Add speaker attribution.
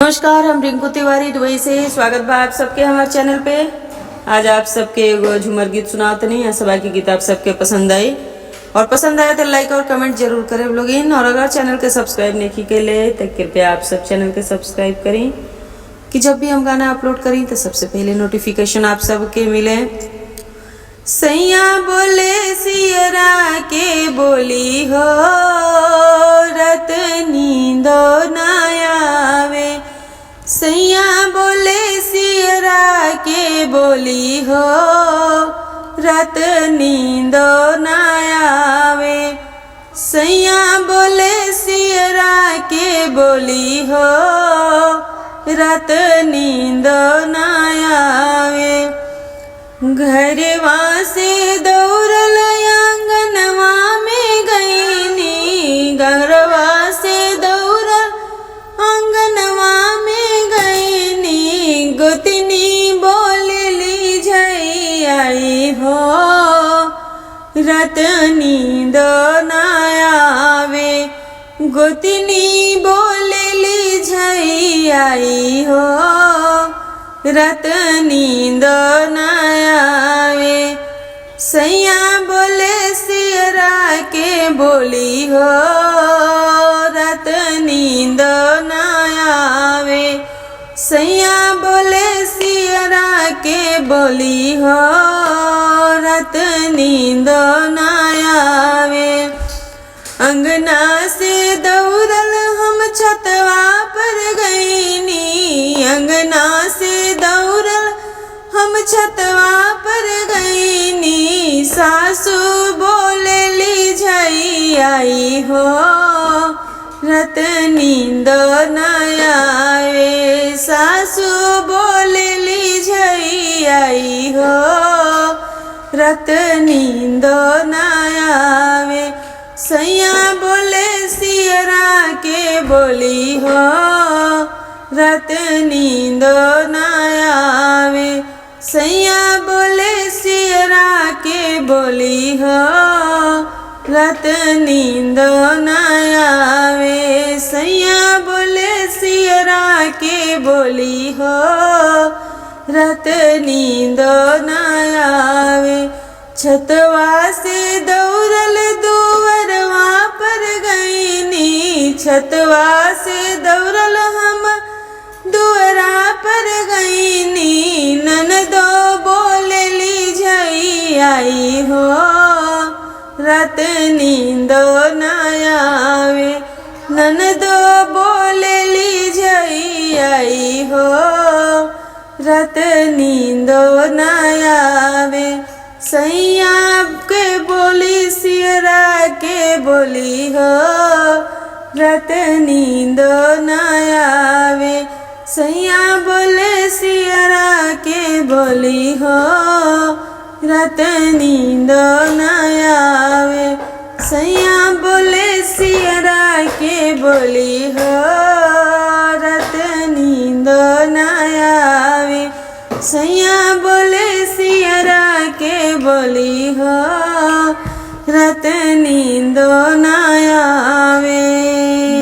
Speaker 1: नमस्कार, हम रिंकू तिवारी दुबई से। स्वागत बा आप सबके हमारे चैनल पे। आज आप सबके एगो झूमर गीत सुनातनी है। सभा की गीत आप सबके पसंद आई और पसंद आया तो लाइक और कमेंट जरूर करें लोगिन। और अगर चैनल के सब्सक्राइब नहीं के लिए तो कृपया आप सब चैनल के सब्सक्राइब करें कि जब भी हम गाना अपलोड करें तो सबसे पहले नोटिफिकेशन आप सबके मिले। सैया बोले सियरा के बोली हो, रत नींदो ना आवे। सैया बोले सियरा के बोली हो, रत नींदो ना आवे। सैया बोले सियरा के बोली हो, रत नींदो ना आवे। घरवा से दौड़ल आंगनवा में गईनी, घरवा से दौड़ल आंगनवा में गईनी। गोतनी बोलली झई आई हो, रत नींदो ना आवे। गोतनी बोलली झई आई हो, रत नींदो ना आवे। सैया बोले सियरा के बोली हो, रत नींदो ना आवे। सैया बोले सियरा के बोली हो, रत नींदो ना आवे। अंगना से दौड़ल हम छतवा पर गईनी, अंगना से दौड़ल हम छतवा पर गईनी। सासू बोलली झई आई हो, रत नींदो ना आवे। सासू बोलली झई आई हो, रत नींदो ना आवे। सैया बोले सियरा के बोली हो, रत नींदो ना आवे। सैया बोले सियरा के बोली हो, रत नींदो ना आवे। सैया बोले सियरा के बोली हो, रत नींदो ना आवे। छतवा से दौड़ल दुवरवा पर गईनी, छतवा से दौड़ल हम दुअरा पर गईनी। ननदो बोलली झई आई हो, रत नींदो ना आवे। ननदो बोलली झई आई हो, रत नींदो ना आवे। सैया के बोली सियरा के बोली हो, रत नींदो ना आवे। सैया बोले सियरा के बोली हो, रत नींदो ना आवे। सैया बोले सियरा के बोली हो, रत नींदो ना आवे। सैया बोले सियरा के बोली हो, रत नींदो ना आवे।